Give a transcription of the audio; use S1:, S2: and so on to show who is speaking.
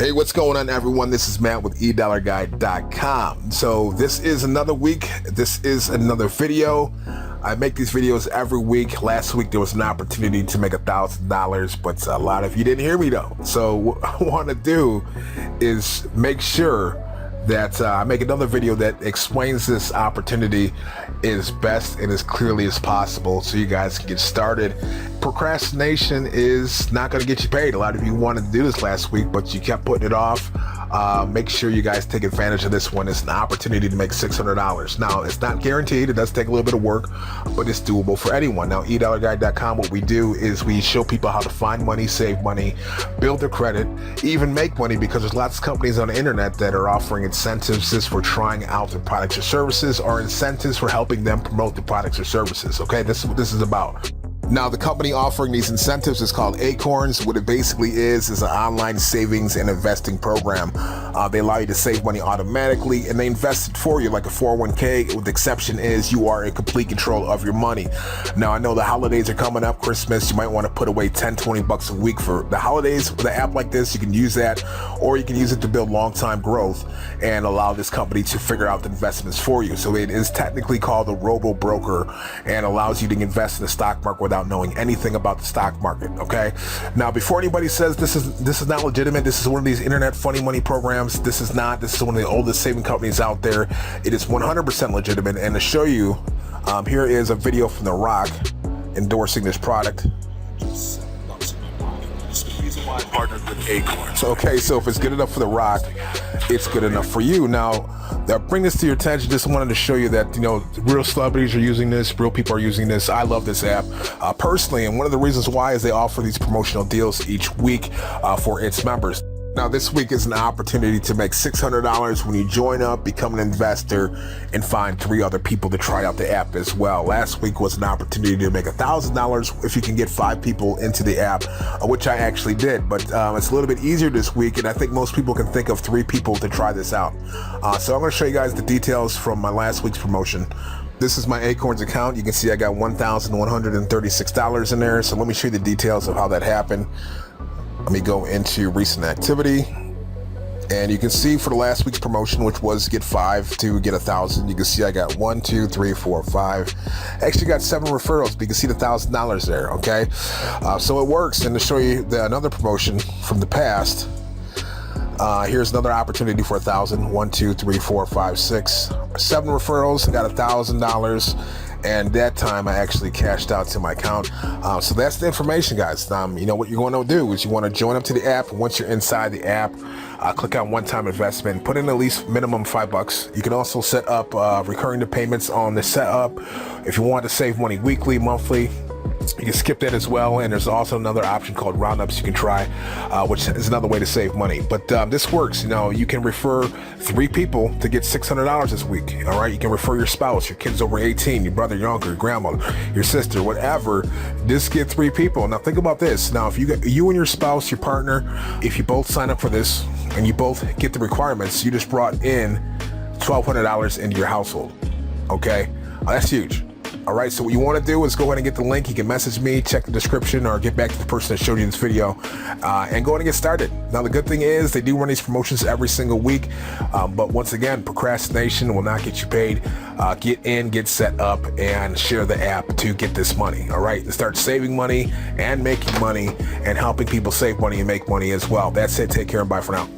S1: Hey, what's going on, everyone? This is Matt with eDollarGuy.com. So this is another week. This is another video. I make these videos every week. Last week there was an opportunity to make $1,000, but a lot of you didn't hear me though. So what I want to do is make sure that I make another video that explains this opportunity as best and as clearly as possible so you guys can get started. Procrastination is not going to get you paid. A lot of you wanted to do this last week, but you kept putting it off. Make sure you guys take advantage of this one. It's an opportunity to make $600. Now, it's not guaranteed. It does take a little bit of work, but it's doable for anyone. Now, eDollarGuy.com, what we do is we show people how to find money, save money, build their credit, even make money, because there's lots of companies on the internet that are offering incentives for trying out their products or services, or incentives for helping them promote the products or services. Okay, this is what this is about. Now, the company offering these incentives is called Acorns. What it basically is an online savings and investing program. They allow you to save money automatically, and they invest it for you like a 401k. With the exception is you are in complete control of your money. Now, I know the holidays are coming up, Christmas. You might want to put away 10, 20 bucks a week for the holidays. With an app like this, you can use that, or you can use it to build long-time growth and allow this company to figure out the investments for you. So it is technically called a robobroker and allows you to invest in the stock market without knowing anything about the stock market. Okay, now before anybody says this is not legitimate, this is one of these internet funny money programs, this is not. This is one of the oldest saving companies out there. It is 100% legitimate. And to show you, here is a video from The Rock endorsing this product. Partnered with Acorns. Okay, so if it's good enough for The Rock, it's good enough for you. Now, I bring this to your attention. Just wanted to show you that, you know, real celebrities are using this, real people are using this. I love this app personally, and one of the reasons why is they offer these promotional deals each week for its members. Now, this week is an opportunity to make $600 when you join up, become an investor, and find 3 other people to try out the app as well. Last week was an opportunity to make $1,000 if you can get 5 people into the app, which I actually did. But it's a little bit easier this week, and I think most people can think of 3 people to try this out. So I'm going to show you guys the details from my last week's promotion. This is my Acorns account. You can see I got $1,136 in there. So let me show you the details of how that happened. Let me go into recent activity, and you can see for the last week's promotion, which was get 5 to get 1,000, you can see I got 1, 2, 3, 4, 5. I actually got 7 referrals, but you can see the $1,000 there. Okay, so it works. And to show you another promotion from the past, here's another opportunity for 1,000. 1, 2, 3, 4, 5, 6, 7 referrals. I got $1,000. And that time I actually cashed out to my account. So that's the information, guys. You know what you're going to do is you want to join up to the app. Once you're inside the app, click on one-time investment, put in at least minimum $5. You can also set up recurring payments on the setup. If you want to save money weekly, monthly, you can skip that as well. And there's also another option called roundups you can try, which is another way to save money. But this works. You know, you can refer 3 people to get $600 this week. All right, you can refer your spouse, your kids over 18, your brother, your uncle, your grandmother, your sister, whatever. Just get 3 people. Now think about this. Now, if you and your spouse, your partner, if you both sign up for this and you both get the requirements, you just brought in $1,200 into your household. Okay, that's huge. All right, so what you want to do is go ahead and get the link. You can message me, check the description, or get back to the person that showed you this video, and go ahead and get started. Now, the good thing is they do run these promotions every single week, but once again, procrastination will not get you paid. Get in, get set up, and share the app to get this money. All right, and start saving money and making money and helping people save money and make money as well. That's it. Take care and bye for now.